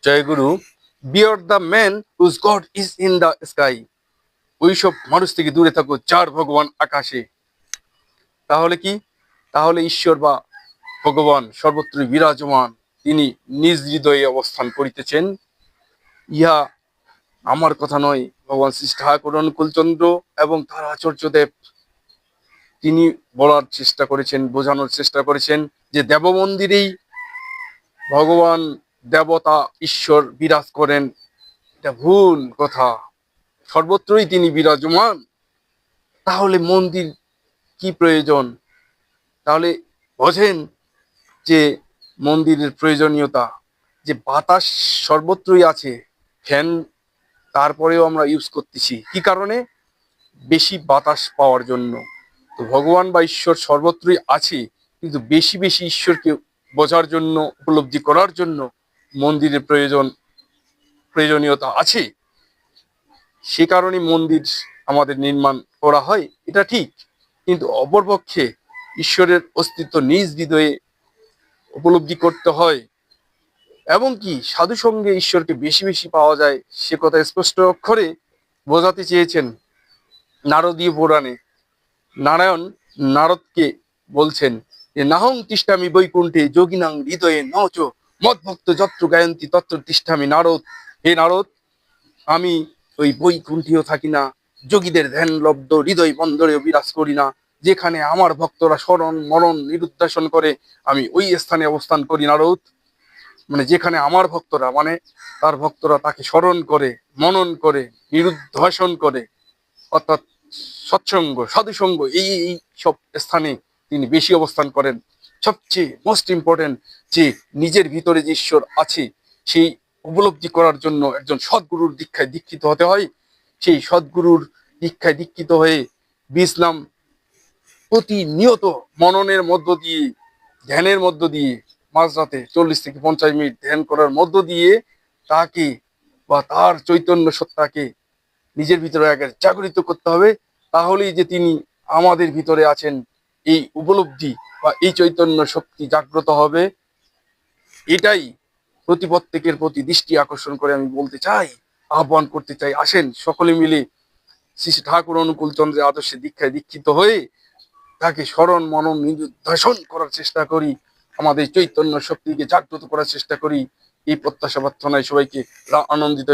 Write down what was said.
জয় গুরু। Bear the man whose God is in the sky. ওইসব মানুষ থেকে দূরে থাকো যার ভগবান আকাশে। তাহলে কি? তাহলে ঈশ্বর বা ভগবান সর্বত্রই বিরাজমান, তিনি নিজ হৃদয়ে অবস্থান করিতেছেন। ইহা আমার কথা নয়, ভগবান শ্রী ঠাকুর অনুকূলচন্দ্র এবং তার আচার্যদেব তিনি বলার চেষ্টা করেছেন, বোঝানোর চেষ্টা করেছেন যে দেব মন্দিরেই ভগবান, দেবতা, ঈশ্বর বিরাজ করেন। এটা ভুল কথা, সর্বত্রই তিনি বিরাজমান। তাহলে মন্দির কি প্রয়োজন? তাহলে বোঝেন যে মন্দিরের প্রয়োজনীয়তা, যে বাতাস সর্বত্রই আছে, ফ্যান তারপরেও আমরা ইউজ করতেছি কি কারণে? বেশি বাতাস পাওয়ার জন্য। তো ভগবান বা ঈশ্বর সর্বত্রই আছে, কিন্তু বেশি বেশি ঈশ্বরকে বোঝার জন্য, উপলব্ধি করার জন্য মন্দিরের প্রয়োজনীয়তা আছে। সে কারণে মন্দির আমাদের নির্মাণ করা হয়, এটা ঠিক। কিন্তু অপরপক্ষে ঈশ্বরের অস্তিত্ব নিজ হৃদয়ে উপলব্ধি করতে হয়, এবং কি সাধু সঙ্গে ঈশ্বরকে বেশি বেশি পাওয়া যায়, সে কথা স্পষ্ট অক্ষরে বোঝাতে চেয়েছেন নারদীয় পুরাণে। নারায়ণ নারদকে বলছেন যে নাহং তিষ্ঠামি বৈকুণ্ঠে যোগিনাং হৃদয়ে নচ মদ্ভক্ত যত্র গায়ন্তী তত্র তিষ্ঠামি নারদ। হে নারদ, আমি ওই বৈকুণ্ঠীয় থাকি না, যোগীদের ধ্যান লব্ধ হৃদয় বন্দরেও বিরাজ করি না। যেখানে আমার ভক্তরা স্মরণ মরণ নিরুদ্দেশন করে, আমি ওই স্থানে অবস্থান করি নারদ। মানে যেখানে আমার ভক্তরা, মানে তার ভক্তরা তাকে স্মরণ করে, মনন করে, নিরুদ্দেশন করে, অর্থাৎ সৎসঙ্গ সাধুসঙ্গ এই সব স্থানে তিনি বেশি অবস্থান করেন। সবচেয়ে মোস্ট ইম্পর্টেন্ট যে নিজের ভিতরে যে ঈশ্বর আছে, সেই উপলব্ধি করার জন্য একজন সদ্গুরুর দীক্ষায় দীক্ষিত হতে হয়। সেই সদ্গুরুর দীক্ষায় দীক্ষিত হয়ে বিশ্রাম প্রতিনিয়ত মননের মধ্য দিয়ে, ধ্যানের মধ্য দিয়ে, মাঝরাতে 40 থেকে 50 মিনিট ধ্যান করার মধ্য দিয়ে তাকে বা তার চৈতন্য সত্তাকে নিজের ভিতরে আগে জাগরিত করতে হবে। তাহলেই যে তিনি আমাদের ভিতরে আছেন, এই উপলব্ধি বা এই চৈতন্য শক্তি জাগ্রত হবে। এটাই প্রত্যেকের প্রতি দৃষ্টি আকর্ষণ করে আমি বলতে চাই, আহ্বান করতে চাই, আসেন সকলে মিলে শ্রী ঠাকুর অনুকূল চন্দ্রের আদর্শে দীক্ষায় দীক্ষিত হয়ে তাকে স্মরণ মনন নিরুদ্দেশন করার চেষ্টা করি, আমাদের চৈতন্য শক্তিকে জাগ্রত করার চেষ্টা করি। এই প্রত্যাশা প্রার্থনায় সবাইকে আনন্দিত